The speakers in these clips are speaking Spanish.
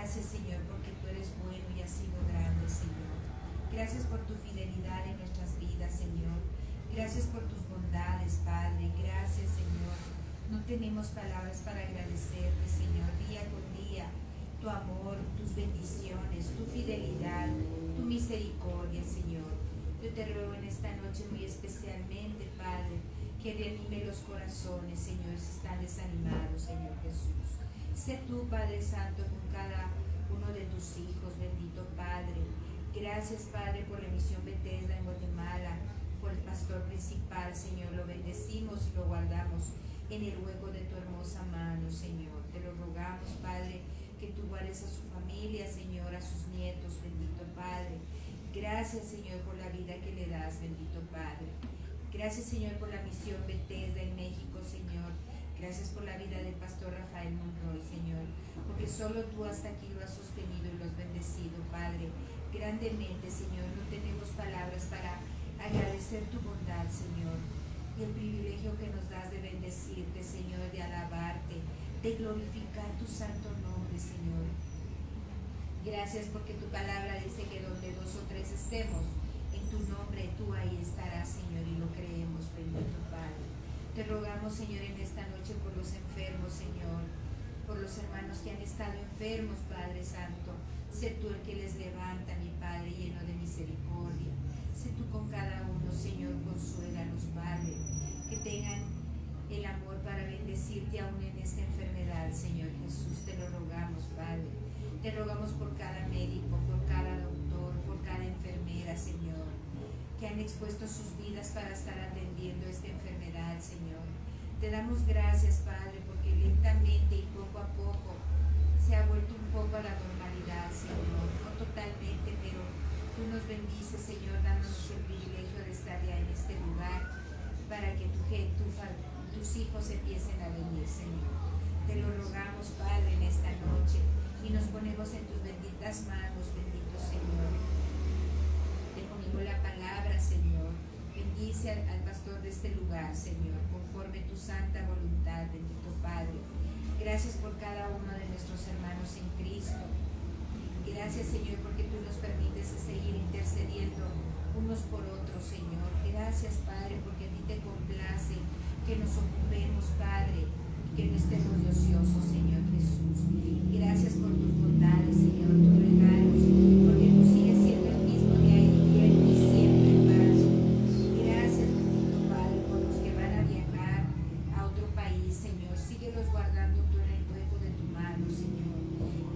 Gracias, Señor, porque tú eres bueno y has sido grande, Señor. Gracias por tu fidelidad en nuestras vidas, Señor. Gracias por tus bondades, Padre. Gracias, Señor. No tenemos palabras para agradecerte, Señor, día con día. Tu amor, tus bendiciones, tu fidelidad, tu misericordia, Señor. Yo te ruego en esta noche muy especialmente, Padre, que reanime los corazones, Señor, si están desanimados, Señor Jesús. Sé tú, Padre Santo, con cada uno de tus hijos, bendito Padre. Gracias, Padre, por la misión Bethesda en Guatemala, por el pastor principal, Señor. Lo bendecimos y lo guardamos en el hueco de tu hermosa mano, Señor. Te lo rogamos, Padre, que tú guardes a su familia, Señor, a sus nietos, bendito Padre. Gracias, Señor, por la vida que le das, bendito Padre. Gracias, Señor, por la misión Bethesda en México, Señor. Gracias por la vida del pastor Rafael Monroy, Señor, porque solo tú hasta aquí lo has sostenido y lo has bendecido, Padre, grandemente, Señor. No tenemos palabras para agradecer tu bondad, Señor, y el privilegio que nos das de bendecirte, Señor, de alabarte, de glorificar tu santo nombre, Señor. Gracias porque tu palabra dice que donde dos o tres estemos, en tu nombre tú ahí estarás, Señor, y lo creemos, bendito Padre. Te rogamos, Señor, en esta noche por los enfermos, Señor, por los hermanos que han estado enfermos, Padre Santo. Sé tú el que les levanta, mi Padre, lleno de misericordia. Sé tú con cada uno, Señor, consuélanos, Padre, que tengan el amor para bendecirte aún en esta enfermedad, Señor Jesús. Te lo rogamos, Padre. Te rogamos por cada médico, por cada doctor, por cada enfermera, Señor, que han expuesto sus vidas para estar atendiendo esta enfermedad, Señor. Te damos gracias, Padre, porque lentamente y poco a poco se ha vuelto un poco a la normalidad, Señor. No totalmente, pero tú nos bendices, Señor, dándonos el privilegio de estar ya en este lugar para que tus hijos empiecen a venir, Señor. Te lo rogamos, Padre, en esta noche y nos ponemos en tus benditas manos, bendito Señor. Te ponemos la palabra, Señor. Bendice al pastor de este lugar, Señor, conforme tu santa voluntad, bendito Padre. Gracias por cada uno de nuestros hermanos en Cristo. Gracias, Señor, porque tú nos permites seguir intercediendo unos por otros, Señor. Gracias, Padre, porque a ti te complace que nos ocupemos, Padre, y que no estemos de ociosos, Señor Jesús. Gracias por tus bondades, Señor, tus regalos, porque tú sigues siendo el mismo de ayer y siempre, Padre. Gracias, bendito Padre, por los que van a viajar a otro país, Señor. Síguelos guardando tú en el hueco de tu mano, Señor.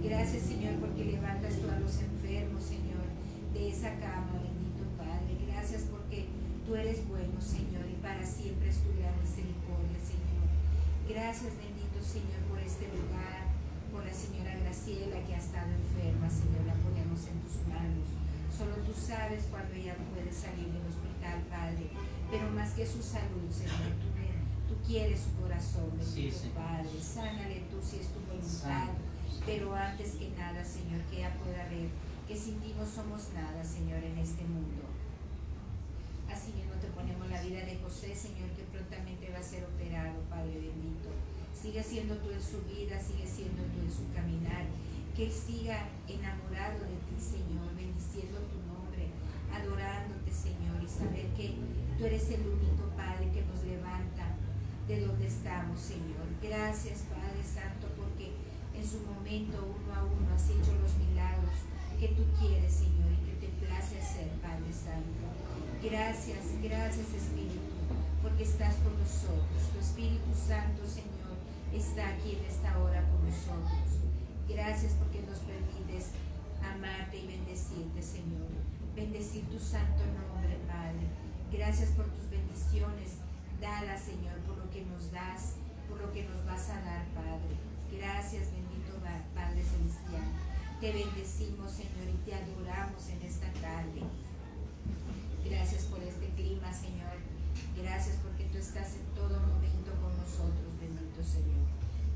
Gracias, Señor, porque levantas tú a los enfermos, Señor, de esa cama, bendito Padre. Gracias porque tú eres bueno, Señor, y para siempre es tu gran misericordia, Señor. Gracias, bendito Señor, por este lugar, por la señora Graciela que ha estado enferma, Señor, la ponemos en tus manos. Solo tú sabes cuándo ella puede salir del hospital, Padre, pero más que su salud, Señor, tú quieres su corazón, bendito sí, Padre. Sánale tú si es tu voluntad, pero antes que nada, Señor, que ella pueda ver que sin ti no somos nada, Señor, en este mundo. Así mismo te ponemos la vida de José, Señor, que prontamente va a ser operado, Padre bendito. Sigue siendo tú en su vida, sigue siendo tú en su caminar. Que él siga enamorado de ti, Señor, bendiciendo tu nombre, adorándote, Señor, y saber que tú eres el único Padre que nos levanta de donde estamos, Señor. Gracias, Padre Santo, porque en su momento, uno a uno, has hecho los milagros que tú quieres, Señor, y que te place hacer, Padre Santo. Gracias, gracias, Espíritu, porque estás con nosotros. Tu Espíritu Santo, Señor, está aquí en esta hora con nosotros. Gracias porque nos permites amarte y bendecirte, Señor. Bendecir tu santo nombre, Padre. Gracias por tus bendiciones dadas, Señor, por lo que nos das, por lo que nos vas a dar, Padre. Gracias, bendito Padre Celestial. Te bendecimos, Señor, y te adoramos en esta tarde. Gracias por este clima, Señor. Gracias porque tú estás en todo momento con nosotros, bendito Señor.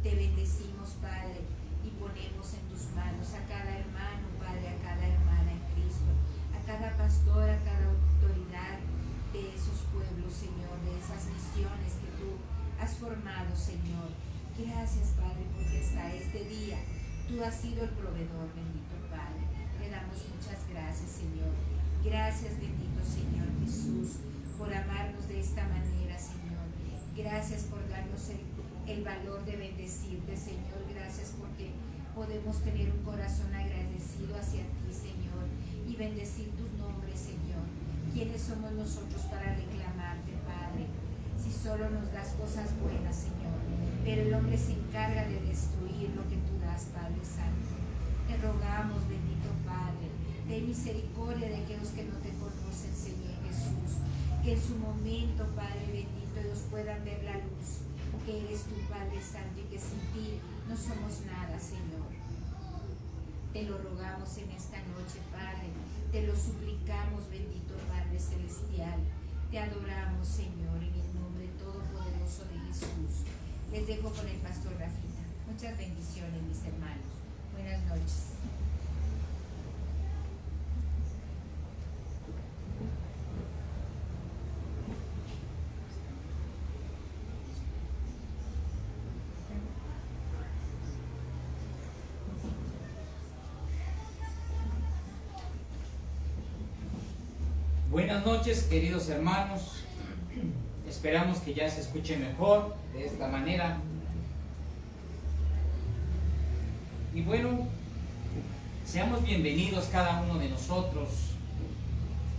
Te bendecimos, Padre, y ponemos en tus manos a cada hermano, Padre, a cada hermana en Cristo, a cada pastor, a cada autoridad de esos pueblos, Señor, de esas misiones que tú has formado, Señor. Gracias, Padre, porque hasta este día tú tú has sido el proveedor, bendito Padre. Le damos muchas gracias, Señor. Gracias, bendito Señor Jesús, por amarnos de esta manera, Señor. Gracias por darnos el valor de bendecirte, Señor. Gracias porque podemos tener un corazón agradecido hacia ti, Señor, y bendecir tus nombres, Señor. ¿Quiénes somos nosotros para reclamarte, Padre? Si solo nos das cosas buenas, Señor, pero el hombre se encarga de destruir lo que tú das, Padre Santo. Te rogamos, bendito Padre, ten misericordia de aquellos que no te conocen, Señor Jesús, que en su momento, Padre bendito, ellos puedan ver la luz, que eres tu Padre Santo, y que sin ti no somos nada, Señor. Te lo rogamos en esta noche, Padre, te lo suplicamos, bendito Padre Celestial. Te adoramos, Señor, en el nombre todopoderoso de Jesús. Les dejo con el pastor Rafita. Muchas bendiciones, mis hermanos. Buenas noches. Buenas noches, queridos hermanos. Esperamos que ya se escuche mejor de esta manera. Y bueno, seamos bienvenidos cada uno de nosotros,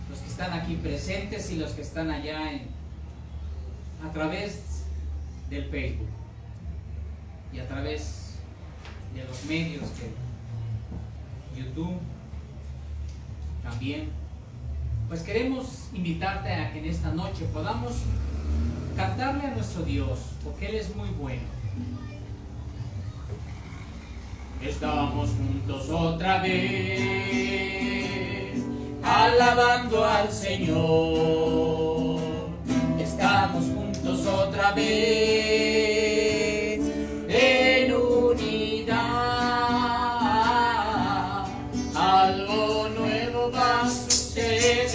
los que están aquí presentes y los que están allá a través del Facebook y a través de los medios de YouTube también. Pues queremos invitarte a que en esta noche podamos cantarle a nuestro Dios, porque Él es muy bueno. Estamos juntos otra vez, alabando al Señor. Estamos juntos otra vez, en unidad. Algo nuevo va a suceder,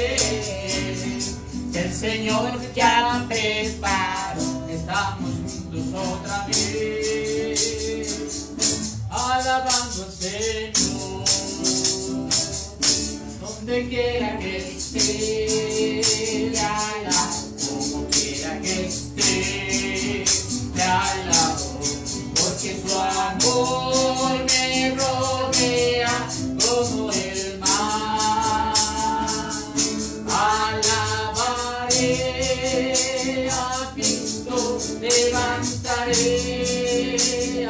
el Señor ya preparó. Estamos juntos otra vez, alabando al Señor. Donde quiera que esté, le alabo. Como quiera que esté, le alabo. Porque su amor me rodea como el mar. Alabaré a Cristo, levantaré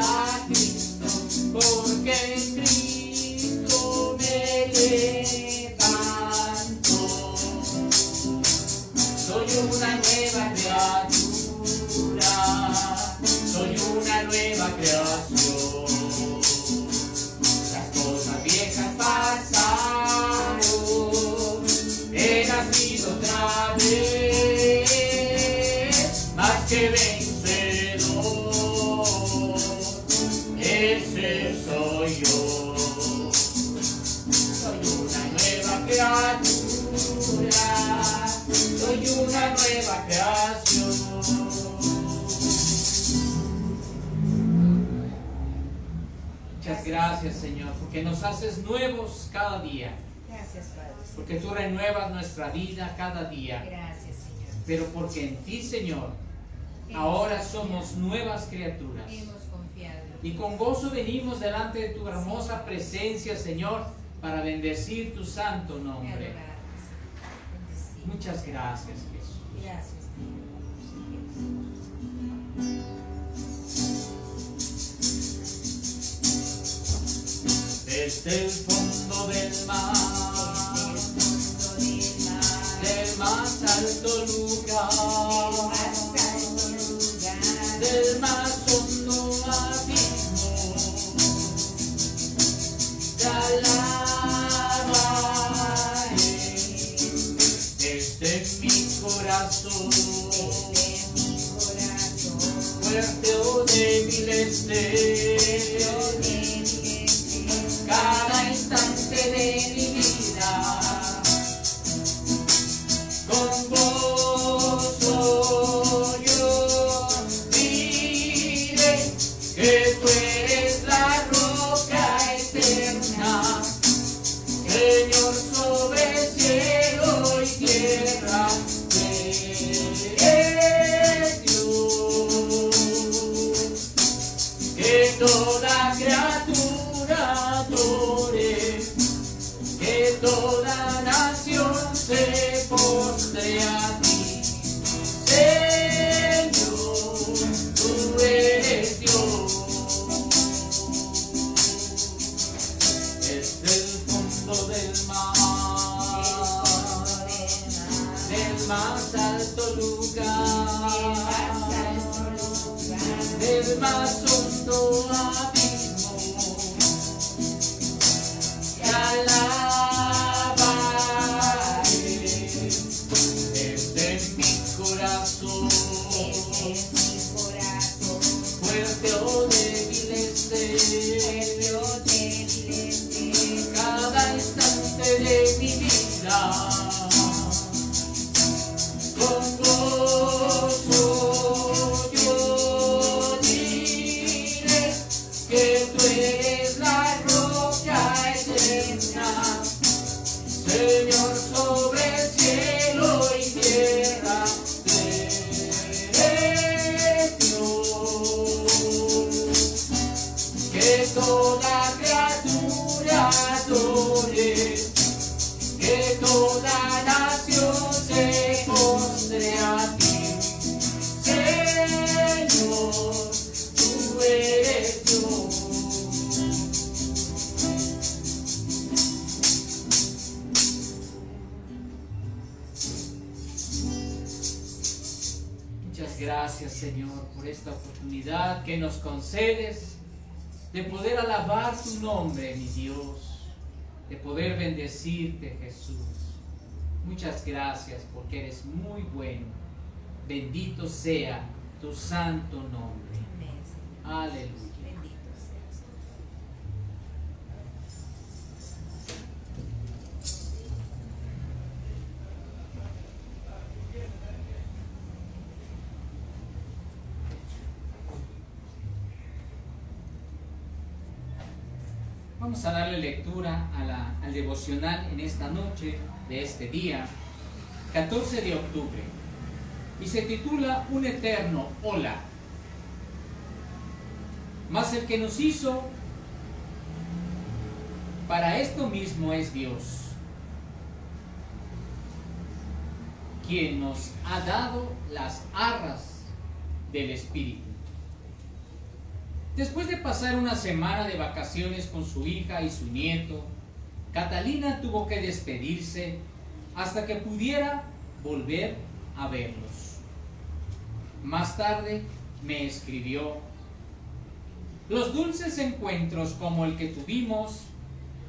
a Cristo, porque en Cristo me levanto. Soy una nueva criatura, soy una nueva creación. Las cosas viejas pasaron, he nacido otra vez, más que vencedor, ese soy yo. Soy una nueva criatura, soy una nueva creación. Muchas gracias, Señor, porque nos haces nuevos cada día. Gracias, Padre. Porque tú renuevas nuestra vida cada día. Gracias, Señor. Pero porque en ti, Señor, ahora somos nuevas criaturas. Hemos confiado. Y con gozo venimos delante de tu hermosa presencia, Señor, para bendecir tu santo nombre. Muchas gracias, Jesús. Gracias. Desde el fondo del mar, del más alto lugar, del más hondo abismo, te alabaré. Desde mi corazón, fuerte o débil esté, cada instante de mi vida, con gozo yo diré que tú eres la roca que toda criatura adore, que toda nación se postre a ti. Señor, tú eres Dios. Desde el fondo del más alto lugar, del más hondo abismo, te alabaré desde mi corazón, fuerte o débil esté, cada instante de mi vida. Con gozo yo diré que tú eres la roca eterna, Señor, sobre cielo y tierra, eres Dios. Que toda criatura adore, que toda nación se postre a ti. Señor, tú eres Dios. Muchas gracias, Señor, por esta oportunidad que nos concedes de poder alabar tu nombre, mi Dios, de poder bendecirte, Jesús. Muchas gracias porque eres muy bueno. Bendito sea tu santo nombre. Aleluya. Bendito seas. Vamos a darle lectura al devocional en esta noche de este día, 14 de octubre, y se titula Un eterno hola. Mas el que nos hizo para esto mismo es Dios, quien nos ha dado las arras del Espíritu. Después de pasar una semana de vacaciones con su hija y su nieto, Catalina tuvo que despedirse hasta que pudiera volver a verlos. Más tarde me escribió: los dulces encuentros como el que tuvimos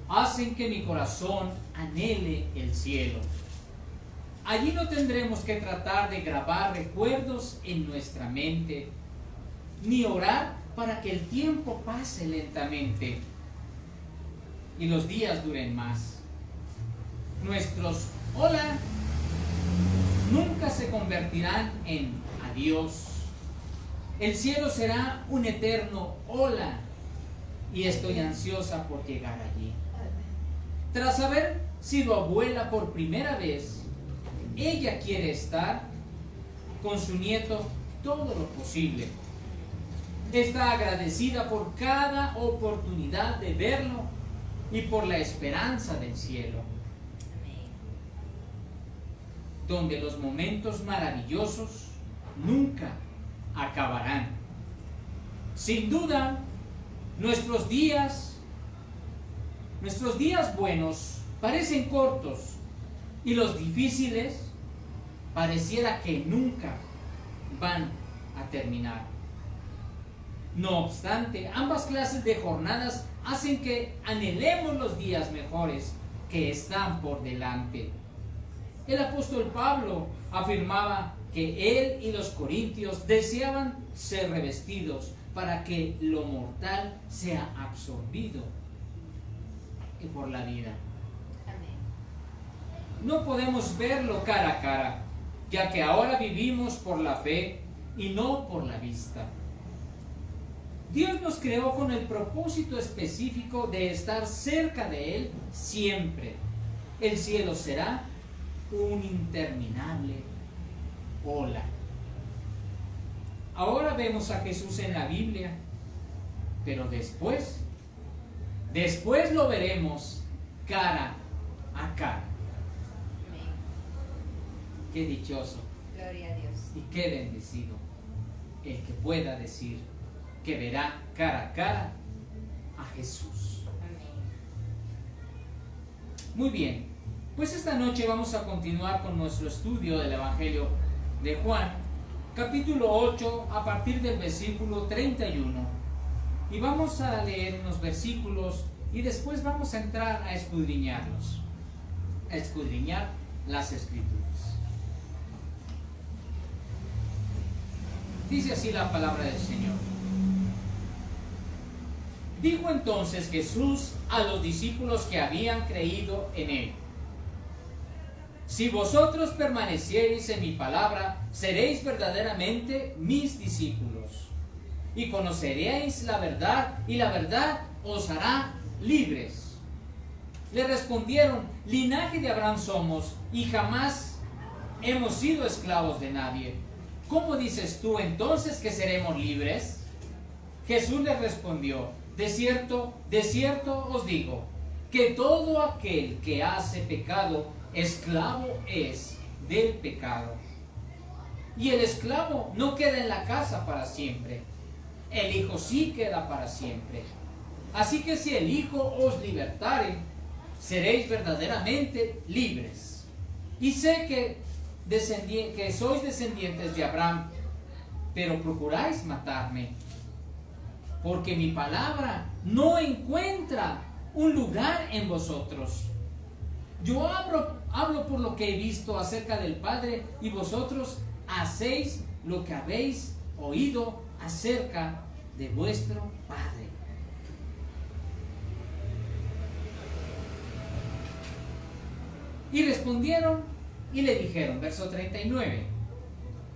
hacen que mi corazón anhele el cielo. Allí no tendremos que tratar de grabar recuerdos en nuestra mente, ni orar para que el tiempo pase lentamente y los días duren más. Nuestros hola nunca se convertirán en adiós. El cielo será un eterno hola y estoy ansiosa por llegar allí. Tras haber sido abuela por primera vez, ella quiere estar con su nieto todo lo posible. Está agradecida por cada oportunidad de verlo y por la esperanza del cielo, donde los momentos maravillosos nunca acabarán. Sin duda, nuestros días buenos parecen cortos y los difíciles pareciera que nunca van a terminar. No obstante, ambas clases de jornadas hacen que anhelemos los días mejores que están por delante. El apóstol Pablo afirmaba que él y los corintios deseaban ser revestidos para que lo mortal sea absorbido por la vida. No podemos verlo cara a cara, ya que ahora vivimos por la fe y no por la vista. Dios nos creó con el propósito específico de estar cerca de Él siempre. El cielo será un interminable hola. Ahora vemos a Jesús en la Biblia pero después lo veremos cara a cara. Amén. Qué dichoso Gloria a Dios. y qué bendecido el que pueda decir que verá cara a cara a Jesús. Amén. Muy bien, pues esta noche vamos a continuar con nuestro estudio del Evangelio de Juan, capítulo 8, a partir del versículo 31. Y vamos a leer unos versículos y después vamos a entrar a escudriñarlos, a escudriñar las Escrituras. Dice así la palabra del Señor. Dijo entonces Jesús a los discípulos que habían creído en él: si vosotros permaneciereis en mi palabra, seréis verdaderamente mis discípulos, y conoceréis la verdad, y la verdad os hará libres. Le respondieron: linaje de Abraham somos, y jamás hemos sido esclavos de nadie. ¿Cómo dices tú entonces que seremos libres? Jesús les respondió: de cierto os digo, que todo aquel que hace pecado, esclavo es del pecado. Y el esclavo no queda en la casa para siempre, el Hijo sí queda para siempre. Así que si el Hijo os libertare, seréis verdaderamente libres. Y sé que sois descendientes de Abraham, pero procuráis matarme, porque mi palabra no encuentra un lugar en vosotros. Yo hablo por lo que he visto acerca del Padre, y vosotros hacéis lo que habéis oído acerca de vuestro Padre. Y respondieron y le dijeron, verso 39,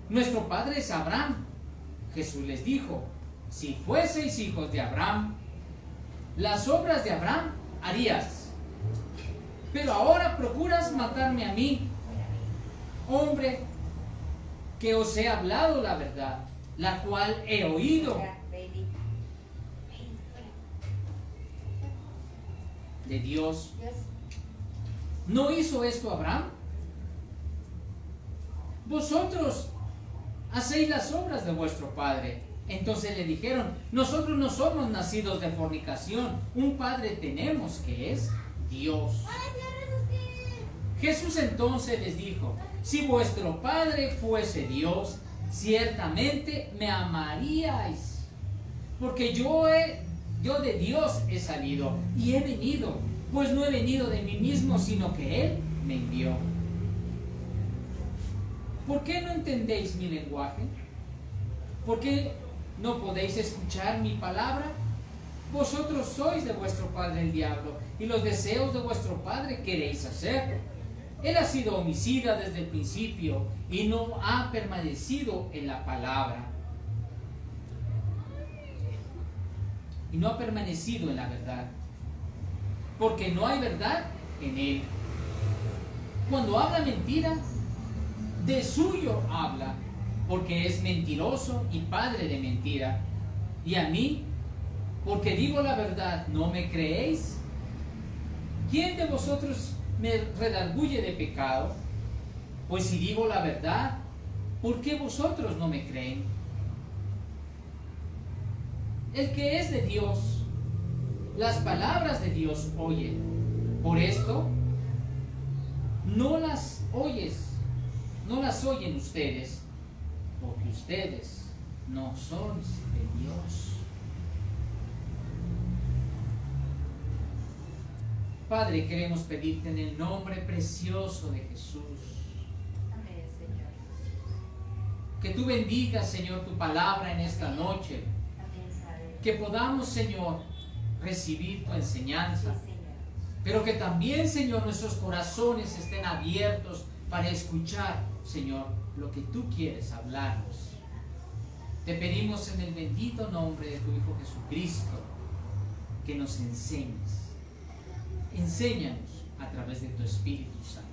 nuestro padre es Abraham. Jesús les dijo: si fueseis hijos de Abraham, las obras de Abraham harías. Pero ahora procuras matarme a mí, hombre, que os he hablado la verdad, la cual he oído de Dios. ¿No hizo esto Abraham? Vosotros hacéis las obras de vuestro padre. Entonces le dijeron: nosotros no somos nacidos de fornicación, un padre tenemos, que es Dios. Jesús entonces les dijo: si vuestro padre fuese Dios, ciertamente me amaríais, porque yo de Dios he salido y he venido, pues no he venido de mí mismo, sino que Él me envió. ¿Por qué no entendéis mi lenguaje? ¿Por qué no podéis escuchar mi palabra? Vosotros sois de vuestro padre el diablo, y los deseos de vuestro padre queréis hacer. Él ha sido homicida desde el principio y no ha permanecido en la palabra. Y no ha permanecido en la verdad, porque no hay verdad en él. Cuando habla mentira, de suyo habla, porque es mentiroso y padre de mentira. Y a mí, porque digo la verdad, ¿no me creéis? ¿Quién de vosotros me redarguye de pecado? Pues si digo la verdad, ¿por qué vosotros no me creen? El que es de Dios, las palabras de Dios oye. Por esto, no las oyen ustedes, porque ustedes no son de Dios. Padre, queremos pedirte en el nombre precioso de Jesús, Amén, Señor. que tú bendigas, Señor, tu palabra en esta noche, Amén, Padre. que podamos, Señor, recibir tu enseñanza, Sí, Señor. pero que también, Señor, nuestros corazones estén abiertos para escuchar, Señor, lo que tú quieres hablarnos. Te pedimos en el bendito nombre de tu Hijo Jesucristo que nos enseñes. Enséñanos a través de tu Espíritu Santo.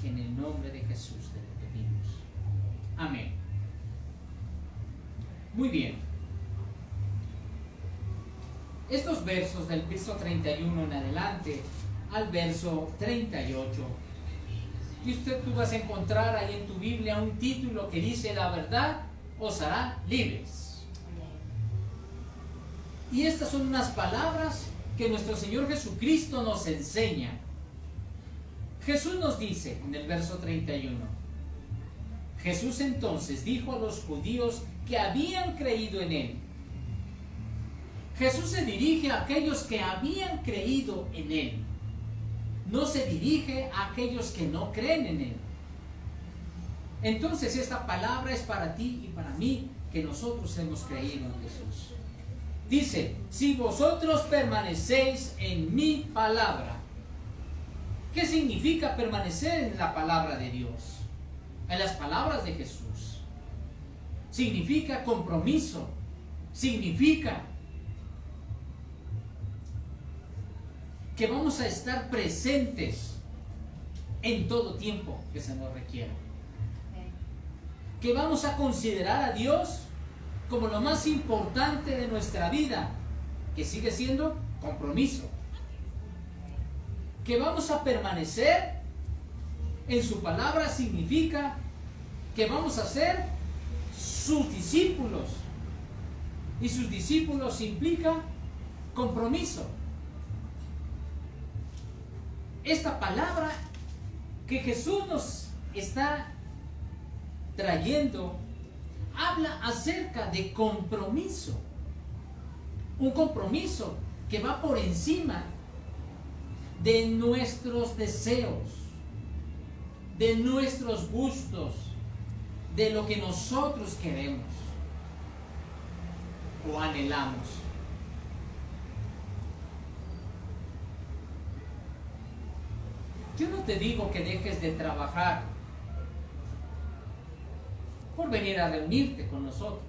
En el nombre de Jesús te lo pedimos. Amén. Muy bien. Estos versos del verso 31 en adelante al verso 38. Y tú vas a encontrar ahí en tu Biblia un título que dice: la verdad os hará libres. Y estas son unas palabras que nuestro Señor Jesucristo nos enseña. Jesús nos dice en el verso 31: Jesús entonces dijo a los judíos que habían creído en Él. Jesús se dirige a aquellos que habían creído en Él. No se dirige a aquellos que no creen en Él. Entonces esta palabra es para ti y para mí, que nosotros hemos creído en Jesús. Dice: si vosotros permanecéis en mi palabra. ¿Qué significa permanecer en la palabra de Dios? En las palabras de Jesús. Significa compromiso. Significa que vamos a estar presentes en todo tiempo que se nos requiera. Que vamos a considerar a Dios como lo más importante de nuestra vida, que sigue siendo compromiso. Que vamos a permanecer en su palabra significa que vamos a ser sus discípulos. Y sus discípulos implica compromiso. Esta palabra que Jesús nos está trayendo habla acerca de compromiso. Un compromiso que va por encima de nuestros deseos, de nuestros gustos, de lo que nosotros queremos o anhelamos. Yo no te digo que dejes de trabajar por venir a reunirte con nosotros,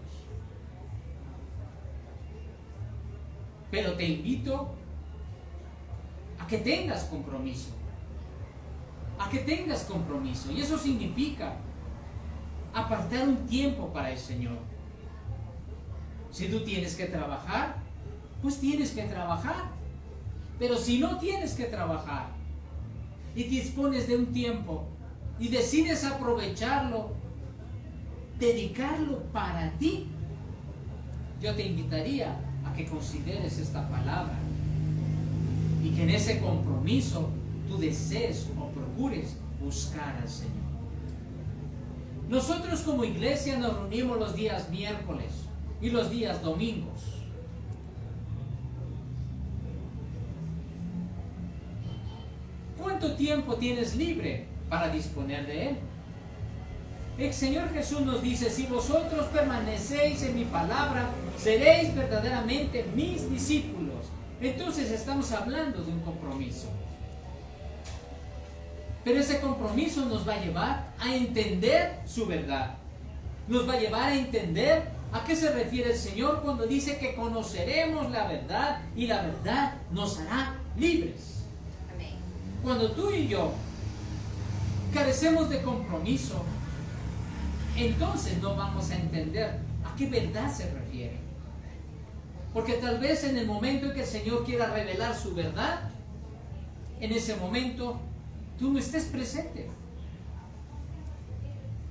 pero te invito a que tengas compromiso, y eso significa apartar un tiempo para el Señor. Si tú tienes que trabajar, pues tienes que trabajar, pero si no tienes que trabajar y te dispones de un tiempo y decides aprovecharlo, dedicarlo para ti, yo te invitaría a que consideres esta palabra y que en ese compromiso tú desees o procures buscar al Señor. Nosotros como iglesia nos reunimos los días miércoles y los días domingos. ¿Cuánto tiempo tienes libre para disponer de él? El Señor Jesús nos dice: si vosotros permanecéis en mi palabra, seréis verdaderamente mis discípulos. Entonces estamos hablando de un compromiso. Pero ese compromiso nos va a llevar a entender su verdad. Nos va a llevar a entender a qué se refiere el Señor cuando dice que conoceremos la verdad y la verdad nos hará libres. Amén. Cuando tú y yo carecemos de compromiso, entonces no vamos a entender a qué verdad se refiere. Porque tal vez en el momento en que el Señor quiera revelar su verdad, en ese momento tú no estés presente,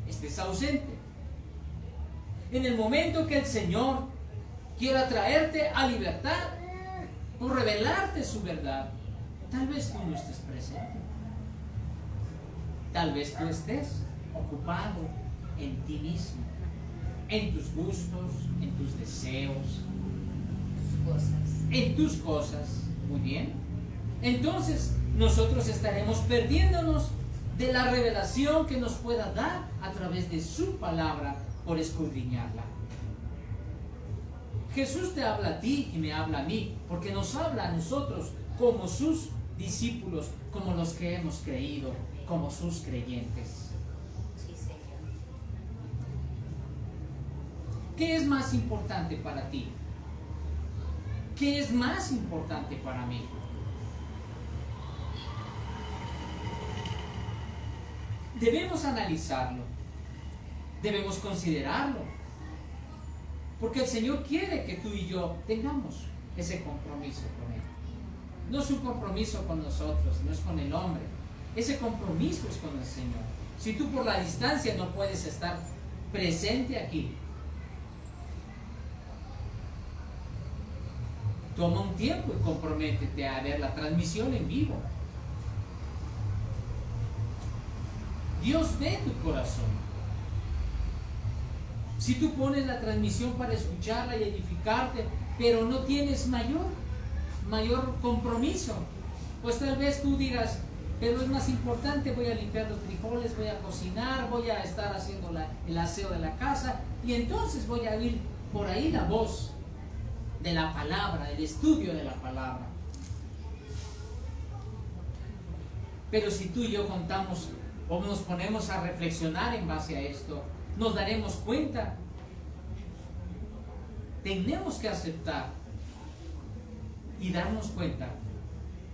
estés ausente. En el momento que el Señor quiera traerte a libertad por revelarte su verdad, tal vez tú no estés presente. Tal vez tú estés ocupado en ti mismo, en tus gustos, en tus deseos, en tus cosas. Muy bien. Entonces nosotros estaremos perdiéndonos de la revelación que nos pueda dar a través de su palabra por escudriñarla. Jesús te habla a ti y me habla a mí, porque nos habla a nosotros como sus discípulos, como los que hemos creído, como sus creyentes. Sí, Señor. ¿Qué es más importante para ti? ¿Qué es más importante para mí? Debemos analizarlo, debemos considerarlo. Porque el Señor quiere que tú y yo tengamos ese compromiso con Él. No es un compromiso con nosotros, no es con el hombre. Ese compromiso es con el Señor. Si tú por la distancia no puedes estar presente aquí, toma un tiempo y comprométete a ver la transmisión en vivo. Dios ve tu corazón. Si tú pones la transmisión para escucharla y edificarte, pero no tienes mayor compromiso, pues tal vez tú digas, pero es más importante, voy a limpiar los frijoles, voy a cocinar, voy a estar haciendo el aseo de la casa, y entonces voy a oír por ahí la voz de la palabra, el estudio de la palabra. Pero si tú y yo contamos o nos ponemos a reflexionar en base a esto, nos daremos cuenta. Tenemos que aceptar y darnos cuenta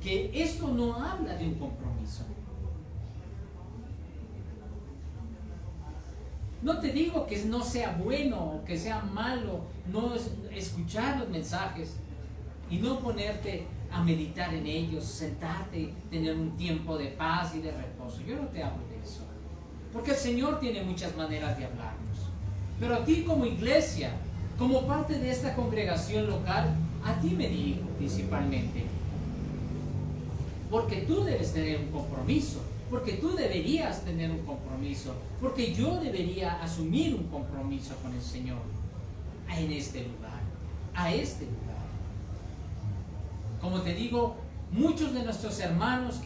que esto no habla de un compromiso. No te digo que no sea bueno o que sea malo no escuchar los mensajes y no ponerte a meditar en ellos, sentarte, tener un tiempo de paz y de reposo. Yo no te hablo de eso, porque el Señor tiene muchas maneras de hablarnos. Pero a ti como iglesia, como parte de esta congregación local, a ti me digo principalmente, porque tú debes tener un compromiso, porque tú deberías tener un compromiso, porque yo debería asumir un compromiso con el Señor en este lugar, a este lugar. Como te digo, muchos de nuestros hermanos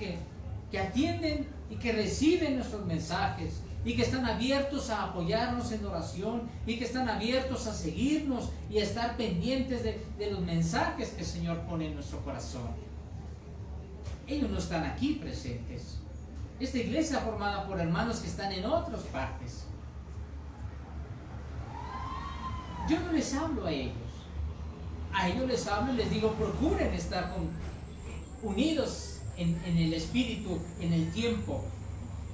que atienden y que reciben nuestros mensajes y que están abiertos a apoyarnos en oración y que están abiertos a seguirnos y a estar pendientes de los mensajes que el Señor pone en nuestro corazón. Ellos no están aquí presentes. Esta iglesia formada por hermanos que están en otras partes. Yo no les hablo a ellos. A ellos les hablo y les digo, procuren estar unidos en el espíritu, en el tiempo,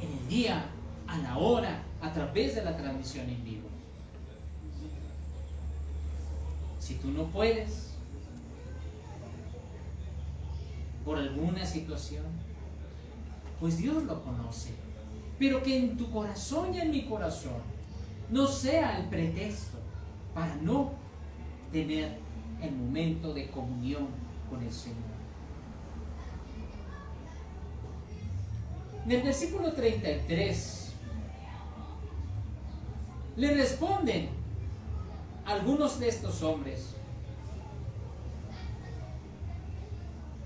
en el día, a la hora, a través de la transmisión en vivo. Si tú no puedes, por alguna situación, pues Dios lo conoce. Pero que en tu corazón y en mi corazón no sea el pretexto para no tener el momento de comunión con el Señor. En el versículo 33 le responden algunos de estos hombres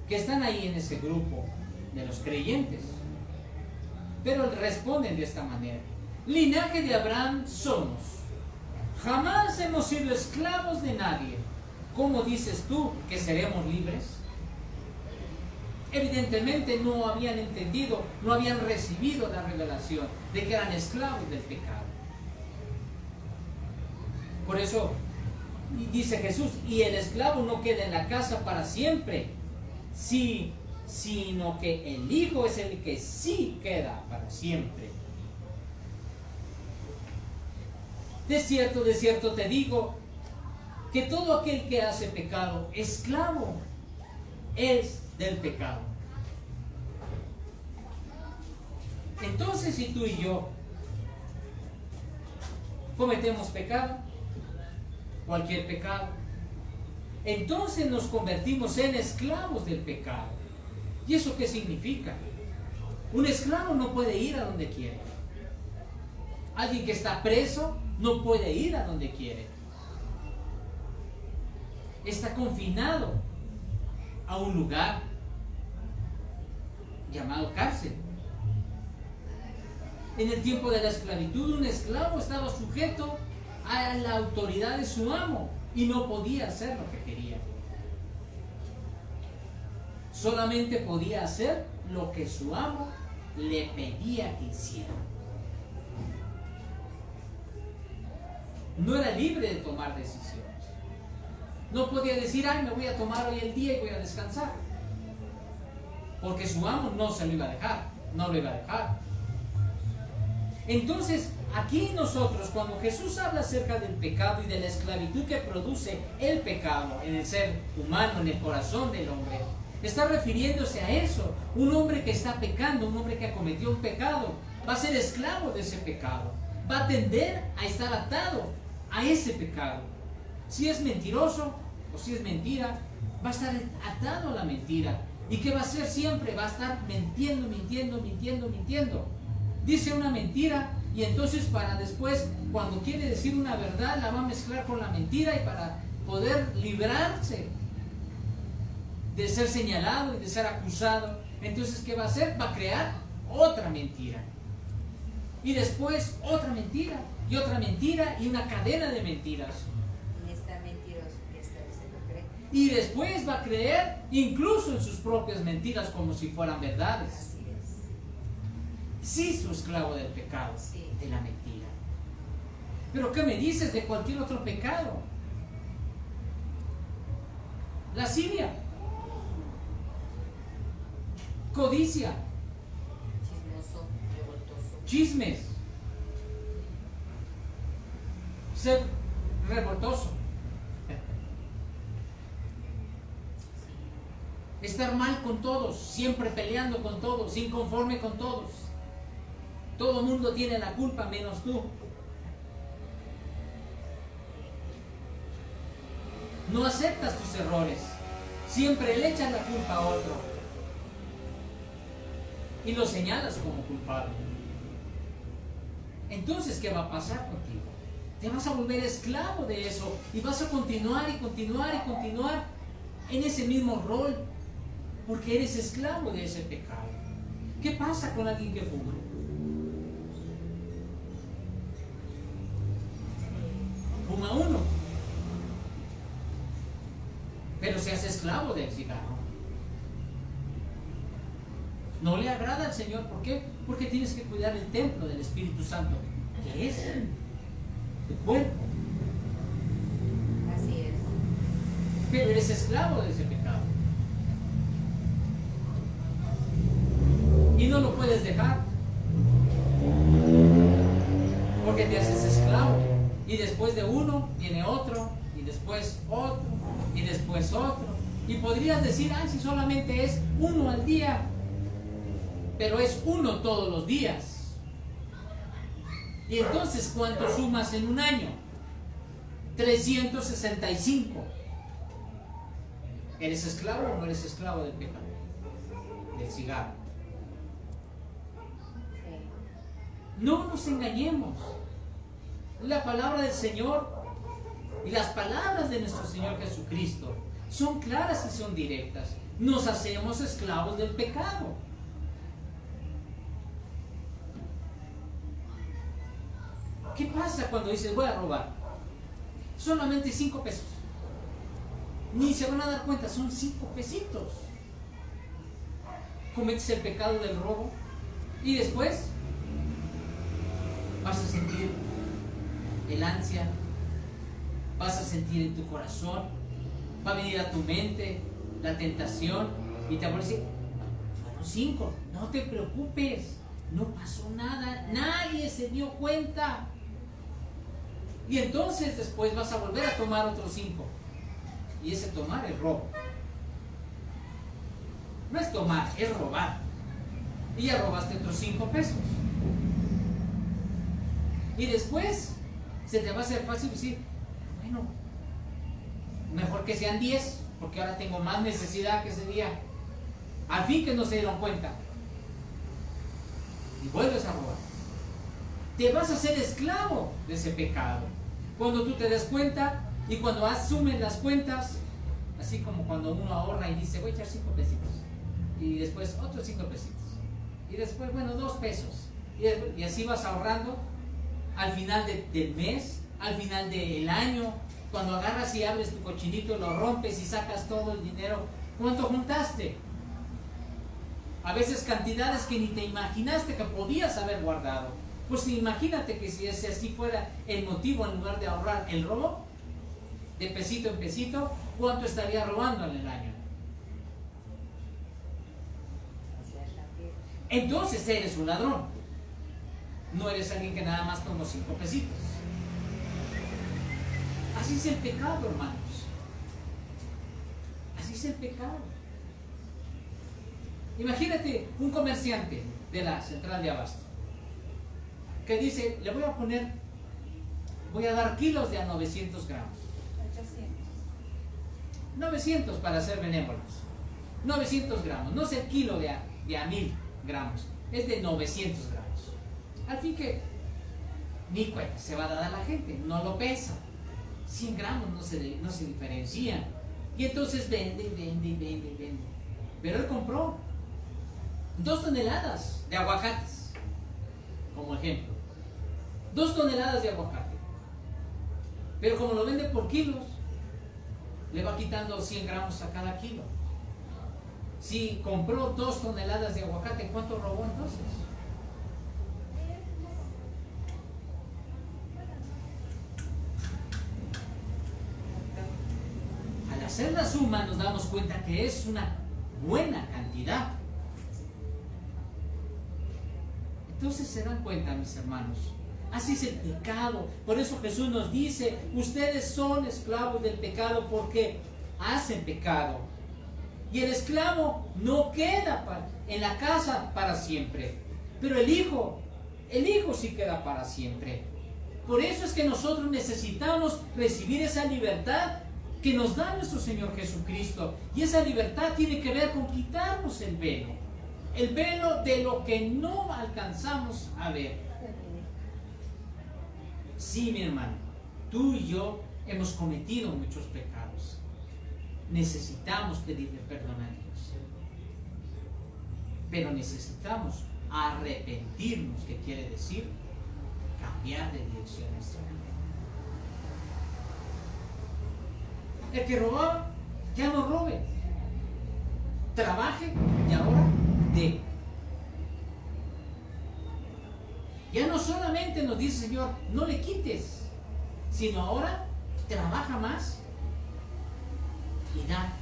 que están ahí en ese grupo de los creyentes, pero responden de esta manera: linaje de Abraham somos, jamás hemos sido esclavos de nadie. ¿Cómo dices tú que seremos libres? Evidentemente no habían entendido, no habían recibido la revelación de que eran esclavos del pecado. Por eso dice Jesús, y el esclavo no queda en la casa para siempre, sino que el Hijo es el que sí queda para siempre. De cierto te digo, que todo aquel que hace pecado, esclavo es del pecado. Entonces, si tú y yo cometemos pecado, cualquier pecado, entonces nos convertimos en esclavos del pecado. ¿Y eso qué significa? Un esclavo no puede ir a donde quiere. Alguien que está preso no puede ir a donde quiere. Está confinado a un lugar llamado cárcel. En el tiempo de la esclavitud, un esclavo estaba sujeto a la autoridad de su amo y no podía hacer lo que quería. Solamente podía hacer lo que su amo le pedía que hiciera. No era libre de tomar decisiones. No podía decir, ay, me voy a tomar hoy el día y voy a descansar, porque su amo no se lo iba a dejar, no lo iba a dejar. Entonces, aquí nosotros, cuando Jesús habla acerca del pecado y de la esclavitud que produce el pecado en el ser humano, en el corazón del hombre, está refiriéndose a eso. Un hombre que está pecando, un hombre que ha cometido un pecado, va a ser esclavo de ese pecado, va a tender a estar atado a ese pecado. Si es mentiroso o si es mentira, va a estar atado a la mentira. ¿Y qué va a hacer siempre? Va a estar mintiendo. Dice una mentira y entonces para después, cuando quiere decir una verdad, la va a mezclar con la mentira, y para poder librarse de ser señalado y de ser acusado, entonces ¿qué va a hacer? Va a crear otra mentira. Y después otra mentira y otra mentira y una cadena de mentiras. Y después va a creer incluso en sus propias mentiras como si fueran verdades. Así es. Sí, su esclavo del pecado, Sí. de la mentira. Pero ¿qué me dices de cualquier otro pecado? Lascivia, codicia, Chismoso, revoltoso. chismes, ser revoltoso, estar mal con todos, siempre peleando con todos, inconforme con todos. Todo el mundo tiene la culpa menos tú. No aceptas tus errores, siempre le echas la culpa a otro y lo señalas como culpable. Entonces, ¿qué va a pasar contigo? Te vas a volver esclavo de eso y vas a continuar en ese mismo rol, porque eres esclavo de ese pecado. ¿Qué pasa con alguien que fuma? Fuma uno, pero se hace esclavo del cigarro. No le agrada al Señor. ¿Por qué? Porque tienes que cuidar el templo del Espíritu Santo, que es tu cuerpo. Así es. Pero eres esclavo de ese pecado y no lo puedes dejar, porque te haces esclavo. Y después de uno viene otro, y después otro, y después otro. Y podrías decir, si solamente es uno al día, pero es uno todos los días. Y entonces, ¿cuánto sumas en un año? 365. ¿Eres esclavo o no eres esclavo del pecado? Del cigarro. No nos engañemos. La palabra del Señor y las palabras de nuestro Señor Jesucristo son claras y son directas. Nos hacemos esclavos del pecado. ¿Qué pasa cuando dices voy a robar? Solamente 5 pesos. Ni se van a dar cuenta, son 5 pesitos. Cometes el pecado del robo y después vas a sentir el ansia, vas a sentir en tu corazón, va a venir a tu mente la tentación y te va a decir, fueron 5, no te preocupes, no pasó nada, nadie se dio cuenta. Y entonces después vas a volver a tomar otros 5. Y ese tomar es robo. No es tomar, es robar. Y ya robaste otros 5 pesos. Y después se te va a hacer fácil decir, bueno, mejor que sean 10, porque ahora tengo más necesidad que ese día. Al fin que no se dieron cuenta. Y vuelves a robar. Te vas a hacer esclavo de ese pecado. Cuando tú te des cuenta y cuando asumes las cuentas, así como cuando uno ahorra y dice, voy a echar 5 pesitos. Y después otros 5 pesitos. Y después, bueno, 2 pesos. Y así vas ahorrando. Al final del mes, al final del año, cuando agarras y abres tu cochinito, lo rompes y sacas todo el dinero, ¿cuánto juntaste? A veces cantidades que ni te imaginaste que podías haber guardado. Pues imagínate que si ese así fuera el motivo, en lugar de ahorrar el robo, de pesito en pesito, ¿cuánto estaría robando en el año? Entonces eres un ladrón. no eres alguien que nada más toma 5 pesitos. Así es el pecado, hermanos. Así es el pecado. Imagínate un comerciante de la central de abasto que dice, le voy a dar kilos de a 900 gramos. 900 para ser benévolos. 900 gramos. No es el kilo de a 1000 gramos. Es de 900 gramos. Al fin que ni cuenta se va a dar a la gente. No lo pesa. 100 gramos no se diferencian. Y entonces vende. Pero él compró 2 toneladas de aguacates. Como ejemplo. 2 toneladas de aguacate. Pero como lo vende por kilos, le va quitando 100 gramos a cada kilo. Si compró 2 toneladas de aguacate, ¿cuánto robó entonces? Al hacer la suma nos damos cuenta que es una buena cantidad. Entonces se dan cuenta, mis hermanos. Así es el pecado. Por eso Jesús nos dice, ustedes son esclavos del pecado porque hacen pecado. Y el esclavo no queda en la casa para siempre. Pero el hijo sí queda para siempre. Por eso es que nosotros necesitamos recibir esa libertad que nos da nuestro Señor Jesucristo. Y esa libertad tiene que ver con quitarnos el velo. El velo de lo que no alcanzamos a ver. Sí, mi hermano, tú y yo hemos cometido muchos pecados. Necesitamos pedirle perdón a Dios. Pero necesitamos arrepentirnos, que quiere decir cambiar de dirección en nuestra vida. El que robaba, ya no robe. Trabaje y ahora dé. Ya no solamente nos dice el Señor, no le quites, sino ahora trabaja más y da.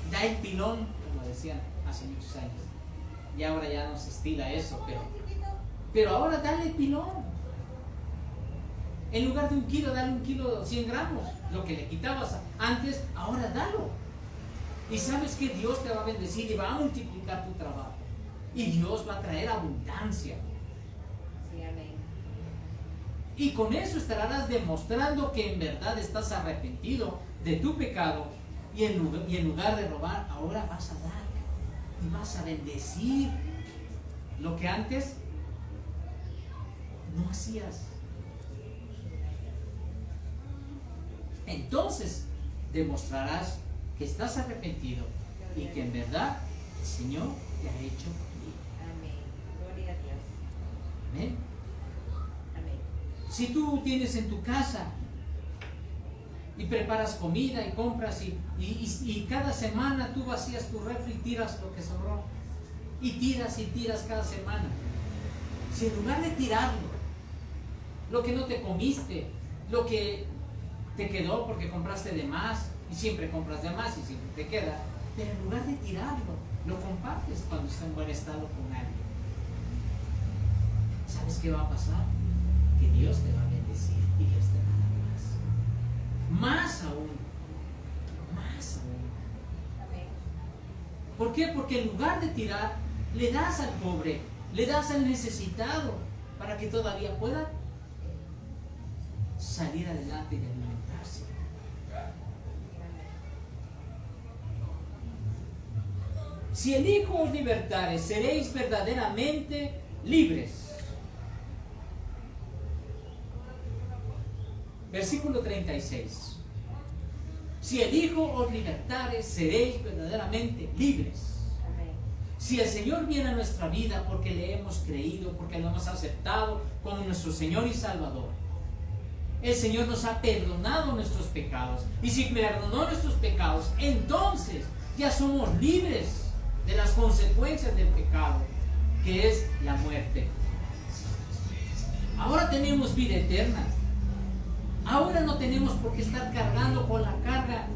Da el pilón, como decían hace muchos años. Y ahora ya no se estila eso, pero ahora dale el pilón. En lugar de 1 kilo, dale 1 kilo 100 gramos. Lo que le quitabas antes, ahora dalo. Y sabes que Dios te va a bendecir y va a multiplicar tu trabajo. Y Dios va a traer abundancia. Y con eso estarás demostrando que en verdad estás arrepentido de tu pecado y en lugar de robar, ahora vas a dar y vas a bendecir lo que antes no hacías. Entonces demostrarás que estás arrepentido y que en verdad el Señor te ha hecho libre. Amén. Gloria a Dios. Amén. Si tú tienes en tu casa y preparas comida y compras y cada semana tú vacías tu refri y tiras lo que sobró y tiras cada semana, si en lugar de tirarlo, lo que no te comiste, lo que te quedó porque compraste de más y siempre compras de más y siempre te queda, pero en lugar de tirarlo, lo compartes cuando está en buen estado con alguien, ¿sabes qué va a pasar? Que Dios te va a bendecir y Dios te va a dar más. Más aún. Amén. ¿Por qué? Porque en lugar de tirar, le das al pobre, le das al necesitado, para que todavía pueda salir adelante y alimentarse. Si el Hijo os libertare, seréis verdaderamente libres. Versículo 36. Si el Hijo os libertare, seréis verdaderamente libres. Amén. Si el Señor viene a nuestra vida porque le hemos creído, porque lo hemos aceptado como nuestro Señor y Salvador, el Señor nos ha perdonado nuestros pecados. Y si perdonó nuestros pecados, entonces ya somos libres de las consecuencias del pecado, que es la muerte. Ahora tenemos vida eterna. Ahora no tenemos por qué estar cargando con la carga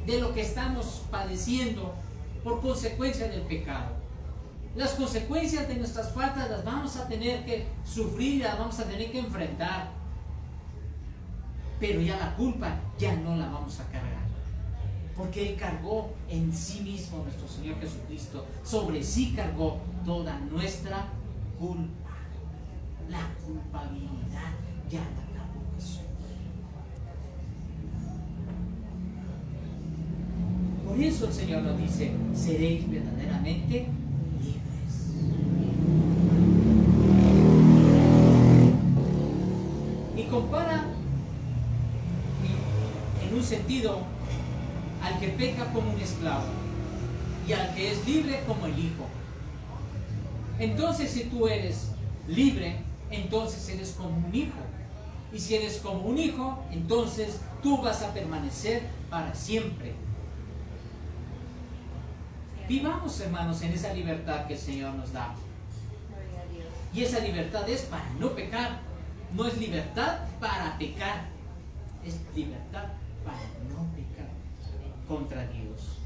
de lo que estamos padeciendo por consecuencia del pecado. Las consecuencias de nuestras faltas las vamos a tener que sufrir, las vamos a tener que enfrentar. Pero ya la culpa ya no la vamos a cargar. Porque Él cargó en sí mismo, nuestro Señor Jesucristo, sobre sí cargó toda nuestra culpa. La culpabilidad ya la cargó Jesús. Por eso el Señor nos dice, seréis verdaderamente libres. Y compara en un sentido al que peca como un esclavo y al que es libre como el hijo. Entonces, si tú eres libre, entonces eres como un hijo. Y si eres como un hijo, entonces tú vas a permanecer para siempre. Vivamos, hermanos, en esa libertad que el Señor nos da. Y esa libertad es para no pecar. No es libertad para pecar. Es libertad para no pecar contra Dios.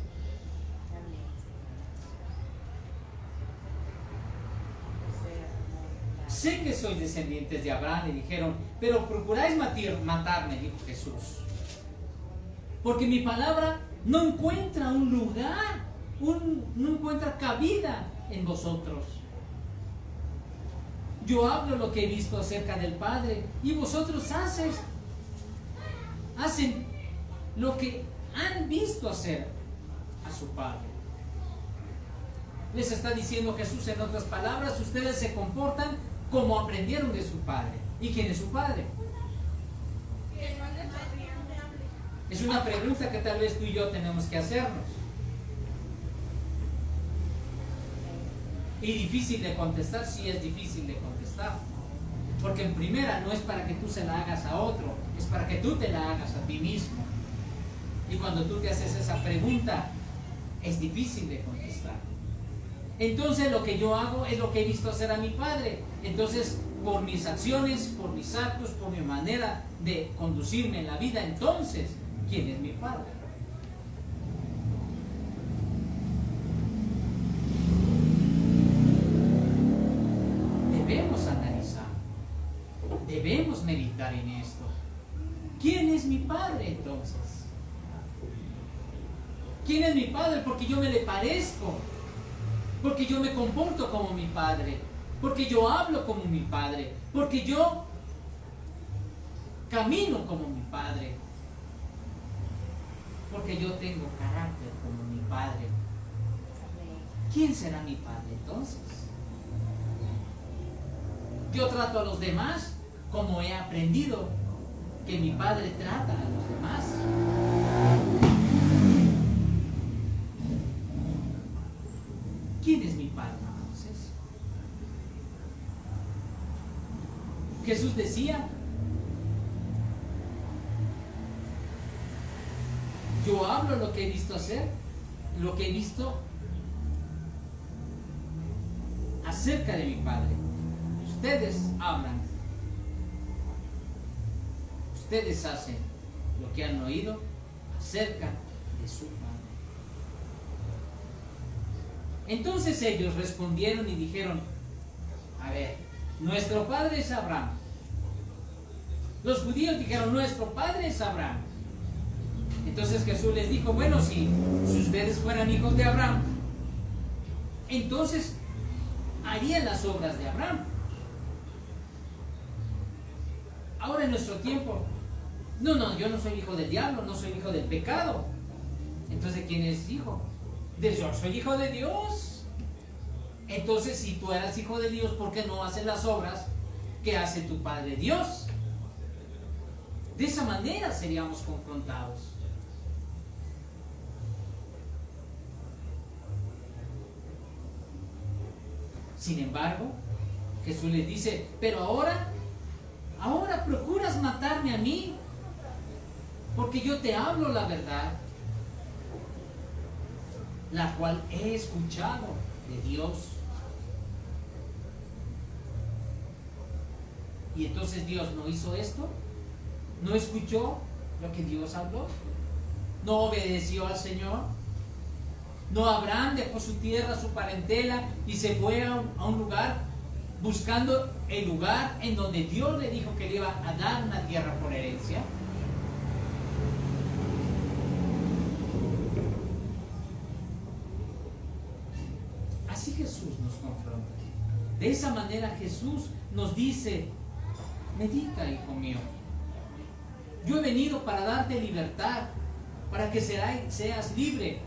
Sé que sois descendientes de Abraham, le dijeron, pero procuráis matarme, dijo Jesús. Porque mi palabra no encuentra un lugar, no encuentra cabida en vosotros. Yo hablo lo que he visto acerca del Padre y vosotros hacen lo que han visto hacer a su Padre. Les está diciendo Jesús en otras palabras, ustedes se comportan como aprendieron de su Padre. ¿Y quién es su Padre? Es una pregunta que tal vez tú y yo tenemos que hacernos. Y difícil de contestar, sí es difícil de contestar. Porque en primera no es para que tú se la hagas a otro, es para que tú te la hagas a ti mismo. Y cuando tú te haces esa pregunta, es difícil de contestar. Entonces lo que yo hago es lo que he visto hacer a mi Padre. Entonces, por mis acciones, por mis actos, por mi manera de conducirme en la vida, entonces, ¿quién es mi Padre? Debemos analizar, debemos meditar en esto. ¿Quién es mi Padre entonces? ¿Quién es mi Padre? Porque yo me le parezco, porque yo me comporto como mi Padre, porque yo hablo como mi Padre, porque yo camino como mi Padre, porque yo tengo carácter como mi Padre. ¿Quién será mi Padre entonces? Yo trato a los demás como he aprendido que mi Padre trata a los demás. ¿Quién es mi Padre entonces? Jesús decía, yo hablo lo que he visto hacer, lo que he visto acerca de mi Padre. Ustedes hablan, ustedes hacen lo que han oído acerca de su Padre. Entonces ellos respondieron y dijeron, a ver, nuestro padre es Abraham. Los judíos dijeron, nuestro padre es Abraham. Entonces Jesús les dijo, bueno, si ustedes fueran hijos de Abraham, entonces harían las obras de Abraham. Ahora en nuestro tiempo, no, yo no soy hijo del diablo, no soy hijo del pecado. Entonces, ¿quién es hijo? Yo soy hijo de Dios. Entonces, si tú eras hijo de Dios, ¿por qué no haces las obras que hace tu Padre Dios? De esa manera seríamos confrontados. Sin embargo, Jesús les dice, pero ahora procuras matarme a mí, porque yo te hablo la verdad, la cual he escuchado de Dios. Y entonces Dios no hizo esto, no escuchó lo que Dios habló, no obedeció al Señor. No, Abraham dejó su tierra, su parentela y se fue a un lugar buscando el lugar en donde Dios le dijo que le iba a dar una tierra por herencia. Así Jesús nos confronta. De esa manera Jesús nos dice: medita, hijo mío. Yo he venido para darte libertad, para que seas libre.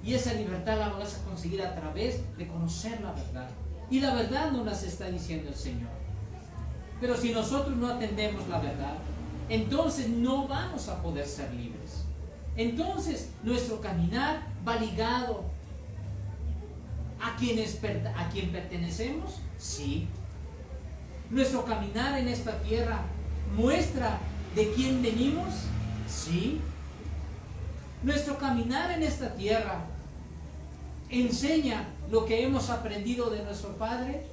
Y esa libertad la vas a conseguir a través de conocer la verdad. Y la verdad nos las está diciendo el Señor. Pero si nosotros no atendemos la verdad, entonces no vamos a poder ser libres. Entonces nuestro caminar va ligado a quien pertenecemos, sí. Nuestro caminar en esta tierra muestra de quién venimos, sí. Nuestro caminar en esta tierra enseña lo que hemos aprendido de nuestro Padre,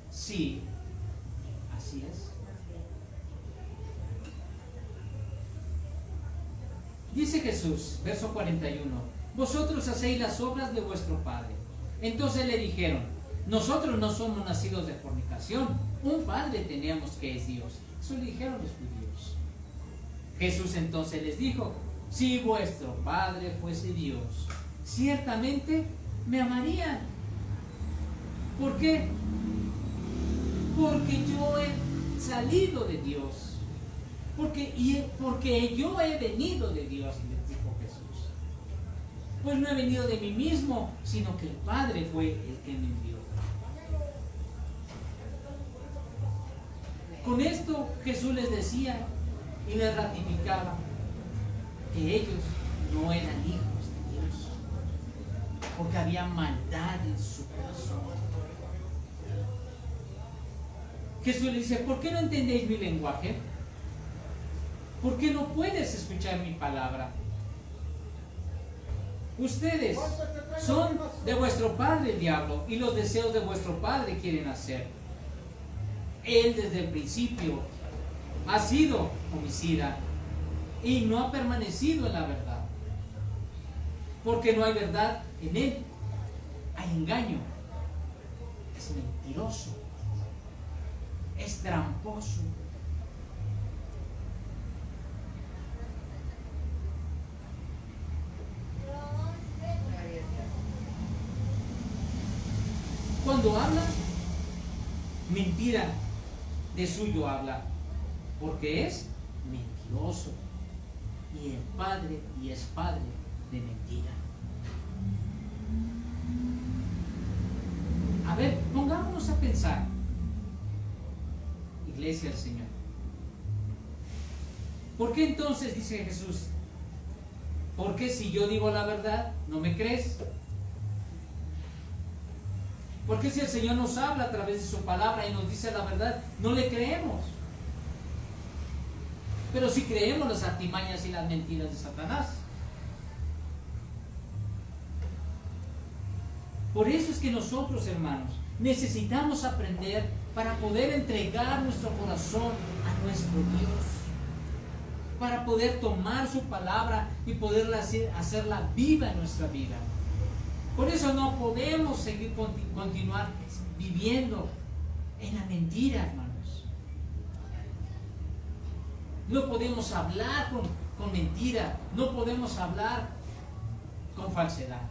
sí. Así es. Dice Jesús, verso 41: vosotros hacéis las obras de vuestro padre. Entonces le dijeron: nosotros no somos nacidos de fornicación, un padre teníamos que es Dios. Eso le dijeron los judíos. Jesús entonces les dijo: si vuestro padre fuese Dios, ciertamente me amarían. ¿Por qué? Porque yo he salido de Dios. Porque yo he venido de Dios, les dijo Jesús. Pues no he venido de mí mismo, sino que el Padre fue el que me envió. Con esto Jesús les decía y les ratificaba que ellos no eran hijos de Dios, porque había maldad en su corazón. Jesús les dice: ¿por qué no entendéis mi lenguaje? ¿Por qué no puedes escuchar mi palabra? Ustedes son de vuestro padre el diablo, y los deseos de vuestro padre quieren hacer. Él desde el principio ha sido homicida y no ha permanecido en la verdad, porque no hay verdad en él. Hay engaño, es mentiroso, es tramposo. Cuando habla, mentira de suyo habla, porque es mentiroso, y es padre de mentira. A ver, pongámonos a pensar, Iglesia del Señor. ¿Por qué entonces, dice Jesús, por qué si yo digo la verdad no me crees? ¿Por qué si el Señor nos habla a través de su palabra y nos dice la verdad, no le creemos? Pero si creemos las artimañas y las mentiras de Satanás. Por eso es que nosotros, hermanos, necesitamos aprender para poder entregar nuestro corazón a nuestro Dios, para poder tomar su palabra y poderla hacerla viva en nuestra vida. Por eso no podemos continuar viviendo en la mentira, hermanos. No podemos hablar con mentira, no podemos hablar con falsedad,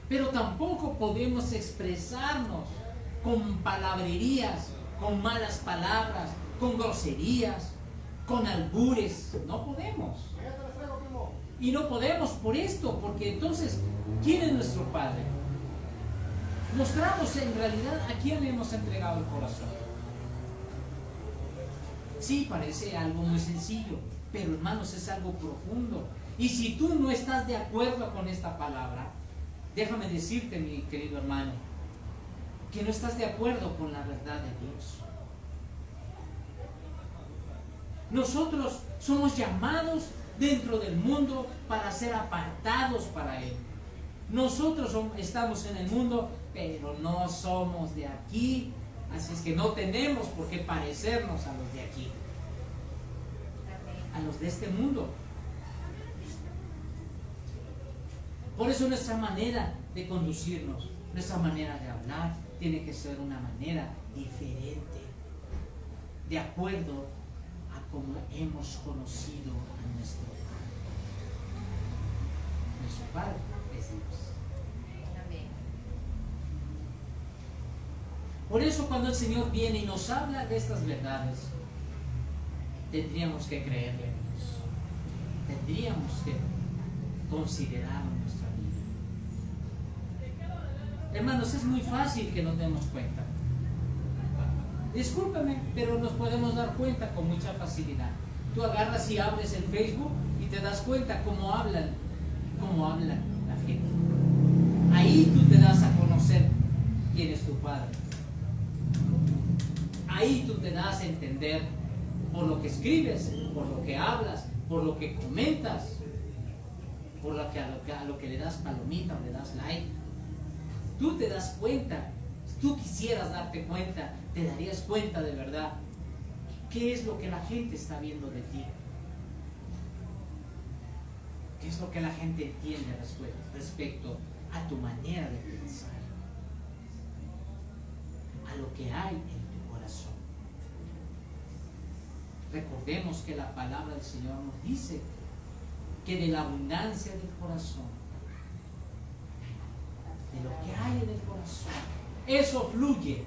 pero tampoco podemos expresarnos con palabrerías, con malas palabras, con groserías, con albures. No podemos. Y no podemos por esto, porque entonces, ¿quién es nuestro Padre? Mostramos en realidad a quién le hemos entregado el corazón. Sí, parece algo muy sencillo, pero hermanos, es algo profundo. Y si tú no estás de acuerdo con esta palabra, déjame decirte, mi querido hermano, que no estás de acuerdo con la verdad de Dios. Nosotros somos llamados dentro del mundo para ser apartados para Él. Nosotros estamos en el mundo, pero no somos de aquí, así es que no tenemos por qué parecernos a los de aquí, a los de este mundo. Por eso nuestra manera de conducirnos, nuestra manera de hablar, tiene que ser una manera diferente, de acuerdo a cómo hemos conocido a nuestro Padre. Nuestro Padre es Dios. Amén. Por eso cuando el Señor viene y nos habla de estas verdades, tendríamos que creerle a Dios. Tendríamos que considerarlo en nuestra vida. Hermanos, es muy fácil que nos demos cuenta. Discúlpame, pero nos podemos dar cuenta con mucha facilidad. Tú agarras y abres el Facebook y te das cuenta cómo hablan la gente. Ahí tú te das a conocer quién es tu Padre. Ahí tú te das a entender por lo que escribes, por lo que hablas, por lo que comentas, por lo que a lo que le das palomita o le das like. Tú te das cuenta. Si tú quisieras darte cuenta, te darías cuenta de verdad qué es lo que la gente está viendo de ti. ¿Qué es lo que la gente entiende respecto a tu manera de pensar? A lo que hay en tu corazón. Recordemos que la palabra del Señor nos dice que de la abundancia del corazón, de lo que hay en el corazón, eso fluye.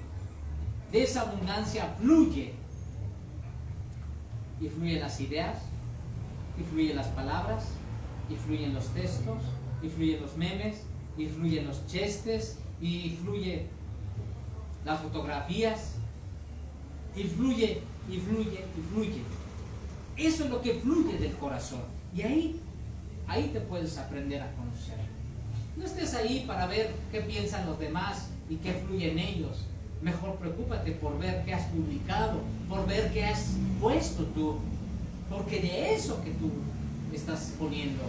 De esa abundancia fluye. Y fluyen las ideas, y fluyen las palabras, y fluyen los textos, y fluyen los memes, y fluyen los chistes, y fluye las fotografías, y fluye, y fluye, y fluye. Eso es lo que fluye del corazón. Y ahí te puedes aprender a conocer. No estés ahí para ver qué piensan los demás y qué fluye en ellos. Mejor preocúpate por ver qué has publicado, por ver qué has puesto tú. Porque de eso que tú estás poniendo,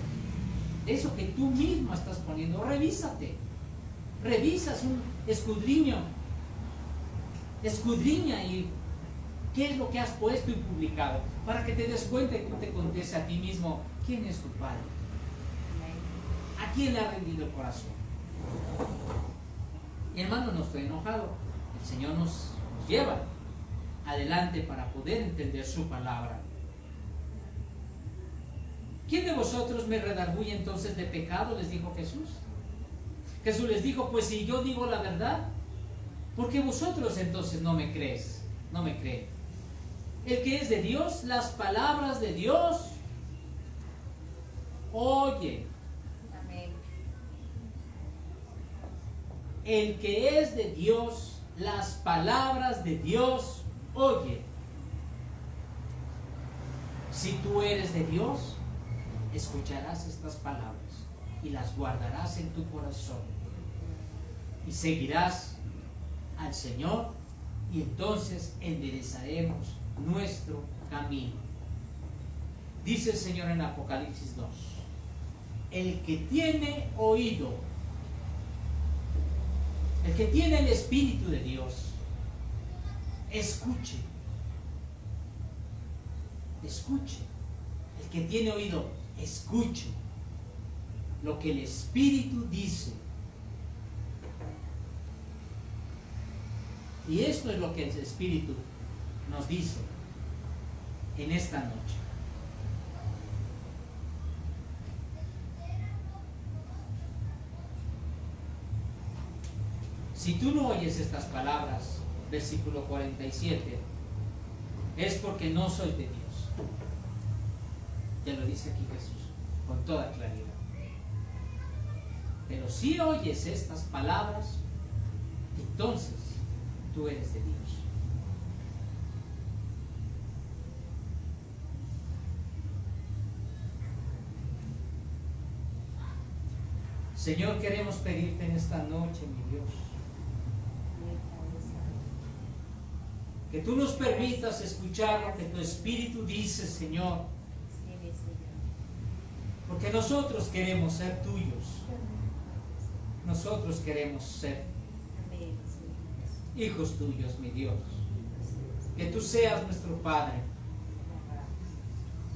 de eso que tú mismo estás poniendo, revísate. Revisas un escudriño. Escudriña y qué es lo que has puesto y publicado, para que te des cuenta y tú te contestes a ti mismo quién es tu Padre. ¿A quién le ha rendido el corazón? Y hermano, no estoy enojado. El Señor nos lleva adelante para poder entender su palabra. ¿Quién de vosotros me redarguye entonces de pecado? Les dijo Jesús. Jesús les dijo, pues si yo digo la verdad, ¿por qué vosotros entonces no me crees? No me creen. El que es de Dios, las palabras de Dios oye. El que es de Dios, las palabras de Dios oye. Si tú eres de Dios, escucharás estas palabras y las guardarás en tu corazón. Y seguirás al Señor y entonces enderezaremos nuestro camino. Dice el Señor en Apocalipsis 2, el que tiene oído, el que tiene el Espíritu de Dios, escuche. Escuche. El que tiene oído, escuche lo que el Espíritu dice. Y esto es lo que el Espíritu nos dice en esta noche. Si tú no oyes estas palabras, versículo 47, es porque no soy de Dios. Te lo dice aquí Jesús, con toda claridad. Pero si oyes estas palabras, entonces tú eres de Dios. Señor, queremos pedirte en esta noche, mi Dios, que tú nos permitas escuchar lo que tu Espíritu dice, Señor. Porque nosotros queremos ser tuyos. Nosotros queremos ser hijos tuyos, mi Dios. Que tú seas nuestro Padre.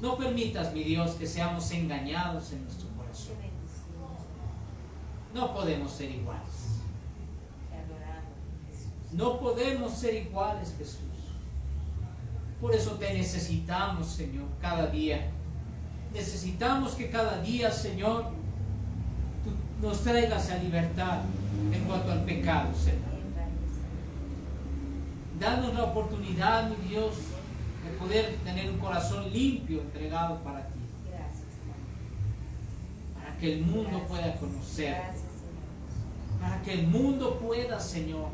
No permitas, mi Dios, que seamos engañados en nuestro corazón. No podemos ser iguales. Te adoramos, Jesús. No podemos ser iguales, Jesús. Por eso te necesitamos, Señor, cada día. Necesitamos que cada día, Señor, tú nos traigas a libertad en cuanto al pecado, Señor. Danos la oportunidad, mi Dios, de poder tener un corazón limpio, entregado para ti. Gracias, Para que el mundo pueda conocer. Gracias, Señor. Para que el mundo pueda, Señor,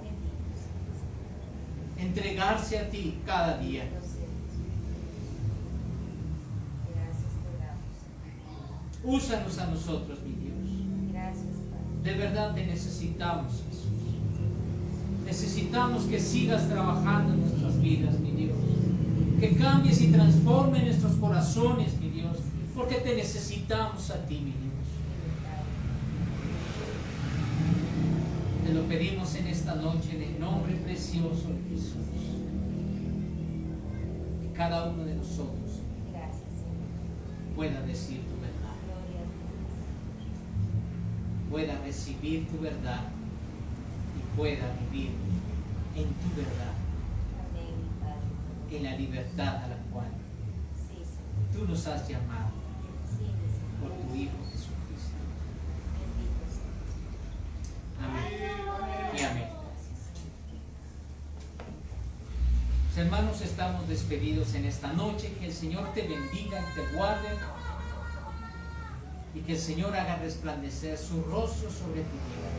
entregarse a ti cada día. Gracias, te damos. Úsanos a nosotros, mi Dios. Gracias, Padre. De verdad te necesitamos, Jesús. Necesitamos que sigas trabajando en nuestras vidas, mi Dios. Que cambies y transformes nuestros corazones, mi Dios. Porque te necesitamos a ti, mi Dios. Te lo pedimos en esta noche en el nombre precioso de Jesús. Que cada uno de nosotros Gracias, Señor. pueda decir tu verdad, Gloria a pueda recibir tu verdad y pueda vivir en tu verdad, ti. Amén, mi Padre. en la libertad a la cual Sí, Señor. tú nos has llamado Sí, mi Señor. por tu Hijo Jesucristo. Bendito sea. Amén y amén. Gracias, Señor. Mis hermanos, estamos despedidos en esta noche. Que el Señor te bendiga, te guarde y que el Señor haga resplandecer su rostro sobre tu vida.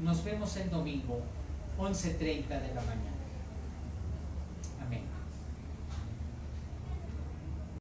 Nos vemos el domingo, 11:30 de la mañana.